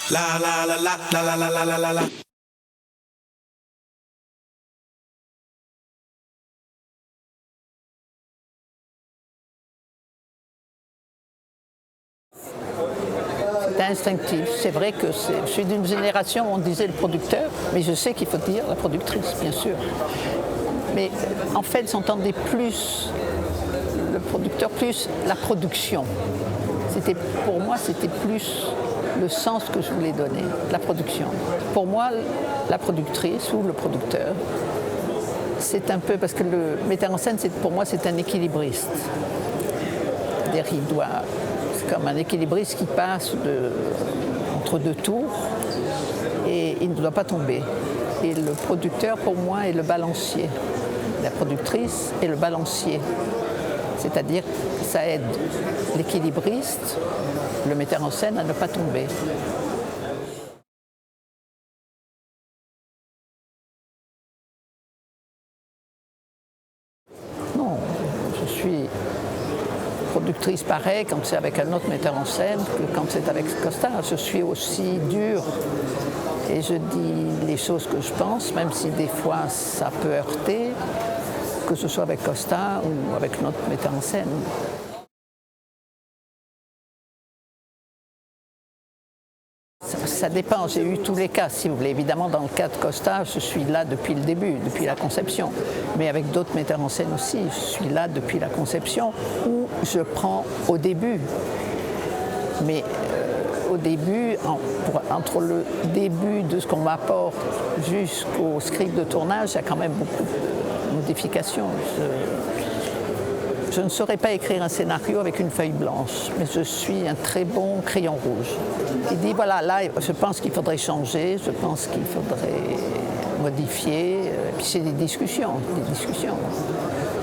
La la la la la la la la la la. C'est instinctif. C'est vrai que je suis d'une génération où on disait le producteur, mais je sais qu'il faut dire la productrice, bien sûr. Mais en fait, j'entendais plus le producteur, plus la production. Pour moi, c'était plus le sens que je voulais donner, la production. Pour moi, la productrice ou le producteur, c'est un peu, parce que le metteur en scène, pour moi, c'est un équilibriste. C'est comme un équilibriste qui passe entre deux tours et il ne doit pas tomber. Et le producteur, pour moi, est le balancier. La productrice est le balancier. C'est-à-dire que ça aide l'équilibriste, le metteur en scène, à ne pas tomber. Non, je suis productrice pareil quand c'est avec un autre metteur en scène que quand c'est avec Costa. Je suis aussi dure et je dis les choses que je pense, même si des fois ça peut heurter, que ce soit avec Costa ou avec notre metteur en scène. Ça dépend, j'ai eu tous les cas, si vous voulez. Évidemment, dans le cas de Costa, je suis là depuis le début, depuis la conception. Mais avec d'autres metteurs en scène aussi, je suis là depuis la conception, où je prends au début. Mais au début, entre le début de ce qu'on m'apporte jusqu'au script de tournage, il y a quand même beaucoup de modifications. Je ne saurais pas écrire un scénario avec une feuille blanche, mais je suis un très bon crayon rouge. Il dit, voilà, là, je pense qu'il faudrait changer, je pense qu'il faudrait modifier, et puis c'est des discussions.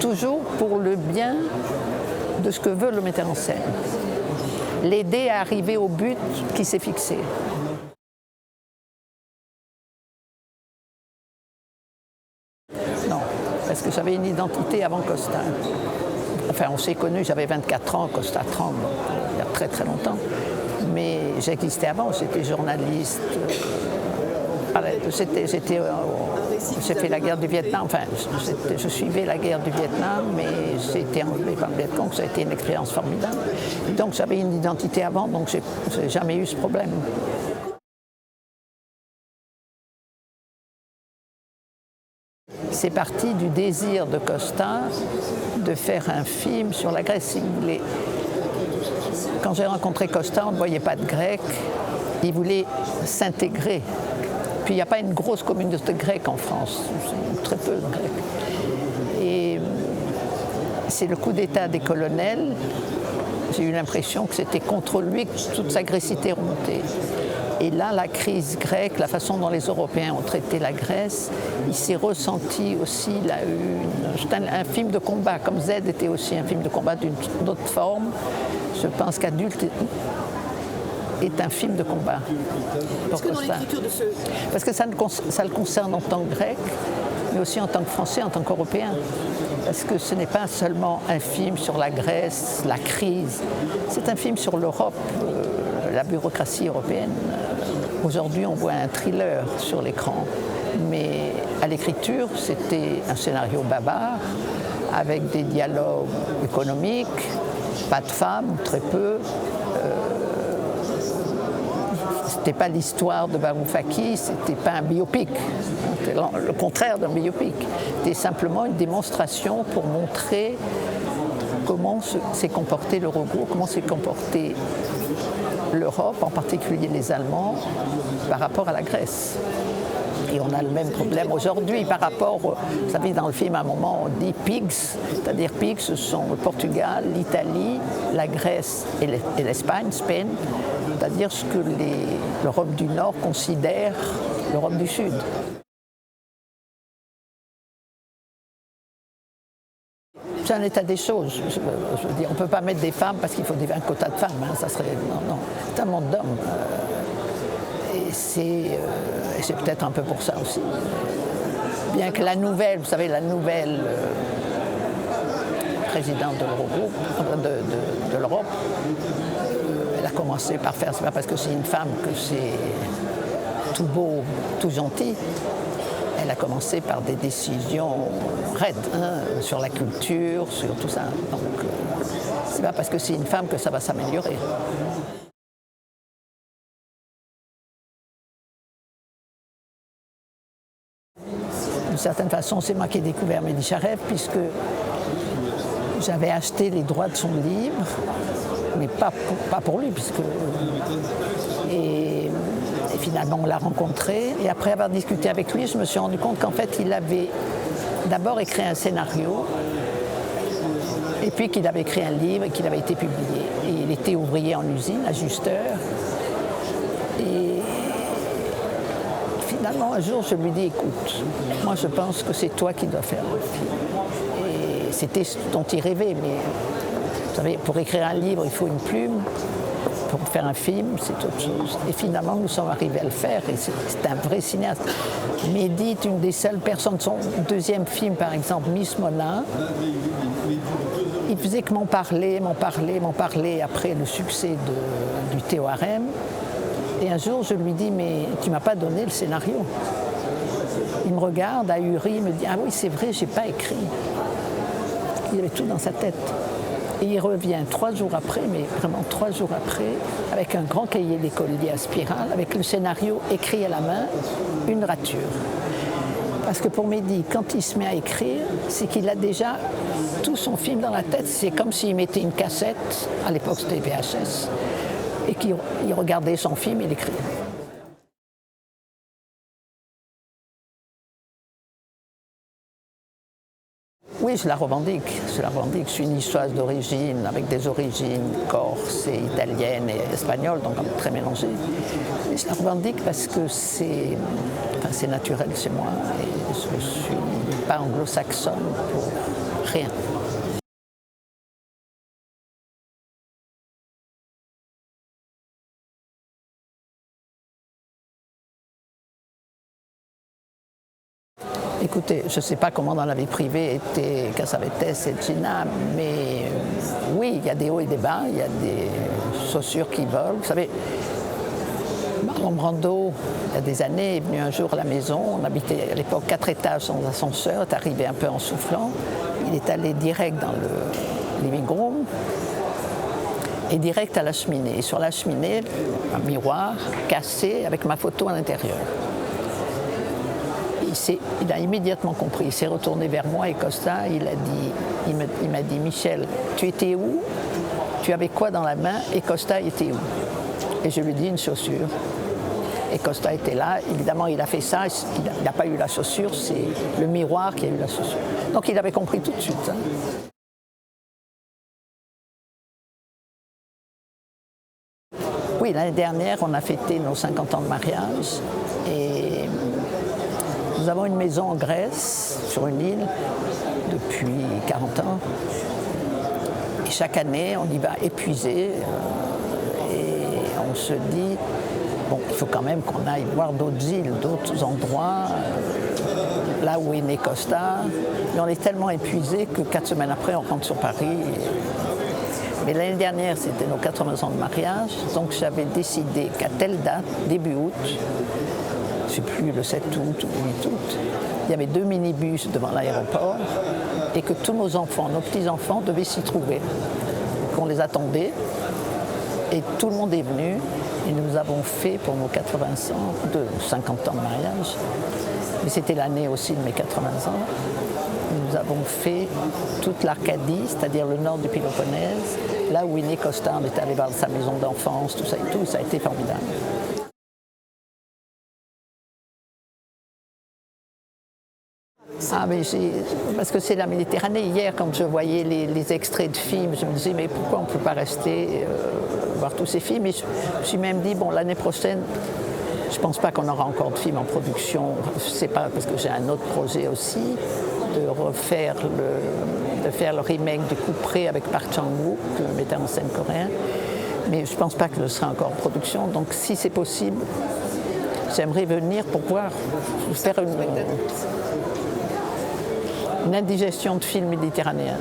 Toujours pour le bien de ce que veut le metteur en scène. L'aider à arriver au but qui s'est fixé. Non, parce que j'avais une identité avant Costa. Enfin, on s'est connus, j'avais 24 ans, Costa 30, donc, il y a très très longtemps. Mais j'existais avant, j'étais journaliste. J'ai fait la guerre du Vietnam, enfin, je suivais la guerre du Vietnam, mais j'ai été enlevée par le Viet Cong, ça a été une expérience formidable. Donc j'avais une identité avant, donc j'ai jamais eu ce problème. C'est parti du désir de Costa de faire un film sur la Grèce, si vous voulez. Quand j'ai rencontré Costa, on ne voyait pas de Grecs. Il voulait s'intégrer. Puis il n'y a pas une grosse communauté grecque en France, très peu de Grecs. Et c'est le coup d'État des colonels. J'ai eu l'impression que c'était contre lui que toute sa grécité remontait. Et là, la crise grecque, la façon dont les Européens ont traité la Grèce, il s'est ressenti aussi un film de combat, comme Z était aussi un film de combat d'une autre forme. Je pense qu'Adulte est un film de combat. Est-ce que dans l'écriture de ce... Parce que ça le concerne en tant que grec, mais aussi en tant que Français, en tant qu'Européen. Parce que ce n'est pas seulement un film sur la Grèce, la crise, c'est un film sur l'Europe, la bureaucratie européenne. Aujourd'hui, on voit un thriller sur l'écran, mais à l'écriture, c'était un scénario bavard, avec des dialogues économiques, pas de femmes, très peu. C'était pas l'histoire de Varoufakis, c'était pas un biopic, c'était le contraire d'un biopic. C'était simplement une démonstration pour montrer comment s'est comporté l'Eurogroupe, comment s'est comporté l'Europe, en particulier les Allemands, par rapport à la Grèce. Et on a le même problème aujourd'hui par rapport, vous savez, dans le film, à un moment, on dit pigs, c'est-à-dire pigs, ce sont le Portugal, l'Italie, la Grèce et l'Espagne, Spain, c'est-à-dire ce que l'Europe du Nord considère l'Europe du Sud. C'est un état des choses. Je veux dire, on ne peut pas mettre des femmes parce qu'il faut un quota de femmes. Hein, ça serait, non, c'est un monde d'hommes. Et c'est peut-être un peu pour ça aussi. Bien que la nouvelle, vous savez, la nouvelle présidente de l'Eurogroupe, de l'Europe, elle a commencé par faire, c'est pas parce que c'est une femme que c'est tout beau, tout gentil. Elle a commencé par des décisions raides sur la culture, sur tout ça. Donc, c'est pas parce que c'est une femme que ça va s'améliorer. D'une certaine façon, c'est moi qui ai découvert Mehdi Charef, puisque j'avais acheté les droits de son livre, mais pas pour lui, puisque... Et finalement, on l'a rencontré. Et après avoir discuté avec lui, je me suis rendu compte qu'en fait, il avait d'abord écrit un scénario, et puis qu'il avait écrit un livre et qu'il avait été publié. Et il était ouvrier en usine, ajusteur. Et finalement, un jour, je lui dis, écoute, moi je pense que c'est toi qui dois faire le film. Et c'était ce dont il rêvait, mais vous savez, pour écrire un livre, il faut une plume. Pour faire un film, c'est autre chose. Et finalement, nous sommes arrivés à le faire, et c'est un vrai cinéaste. Mehdi est une des seules personnes, son deuxième film, par exemple, Miss Mona, il faisait que m'en parler après le succès du Théorème. Et un jour, je lui dis, mais tu ne m'as pas donné le scénario. Il me regarde, ahuri, il me dit, ah oui, c'est vrai, je n'ai pas écrit. Il avait tout dans sa tête. Et il revient 3 jours après, mais vraiment 3 jours après, avec un grand cahier d'écolier à spirale, avec le scénario écrit à la main, une rature. Parce que pour Mehdi, quand il se met à écrire, c'est qu'il a déjà tout son film dans la tête. C'est comme s'il mettait une cassette, à l'époque c'était VHS, et qu'il regardait son film et l'écrivait. Oui, je la revendique. Je suis niçoise d'origine, avec des origines corse et italiennes et espagnoles, donc très mélangées. Et je la revendique parce que c'est naturel chez moi et je ne suis pas anglo-saxonne pour rien. Écoutez, je ne sais pas comment dans la vie privée était Cassavetes et Gina, mais oui, il y a des hauts et des bas, il y a des chaussures qui volent. Vous savez, Marlon Brando, il y a des années, est venu un jour à la maison. On habitait à l'époque 4 étages sans ascenseur, est arrivé un peu en soufflant. Il est allé direct dans le living room et direct à la cheminée. Et sur la cheminée, un miroir cassé avec ma photo à l'intérieur. Il a immédiatement compris, il s'est retourné vers moi et Costa, il m'a dit, Michel, tu étais où? Tu avais quoi dans la main? Et Costa était où? Et je lui ai dit une chaussure. Et Costa était là, évidemment il a fait ça, il n'a pas eu la chaussure, c'est le miroir qui a eu la chaussure. Donc il avait compris tout de suite. Oui, l'année dernière, on a fêté nos 50 ans de mariage et nous avons une maison en Grèce, sur une île, depuis 40 ans. Et chaque année, on y va épuisé et on se dit, bon, il faut quand même qu'on aille voir d'autres îles, d'autres endroits, là où est né Costa. Et on est tellement épuisé que 4 semaines après, on rentre sur Paris. Mais l'année dernière, c'était nos 80 ans de mariage, donc j'avais décidé qu'à telle date, début août, je ne sais plus, le 7 août ou le 8 août, il y avait 2 minibus devant l'aéroport et que tous nos enfants, nos petits-enfants devaient s'y trouver, qu'on les attendait. Et tout le monde est venu et nous avons fait pour nos 50 ans de mariage, mais c'était l'année aussi de mes 80 ans, nous avons fait toute l'Arcadie, c'est-à-dire le nord du Péloponnèse, là où est né Costa, on était allé voir sa maison d'enfance, tout ça et tout, ça a été formidable. Ah, mais parce que c'est la Méditerranée. Hier, quand je voyais les extraits de films, je me disais, mais pourquoi on ne peut pas rester voir tous ces films? Et je me suis même dit, bon, l'année prochaine, je ne pense pas qu'on aura encore de films en production. Je ne sais pas, parce que j'ai un autre projet aussi, de faire le remake de Couperet avec Park Chan-wook, le metteur en scène coréen. Mais je ne pense pas que ce sera encore en production. Donc, si c'est possible, j'aimerais venir pour pouvoir faire une indigestion de films méditerranéens.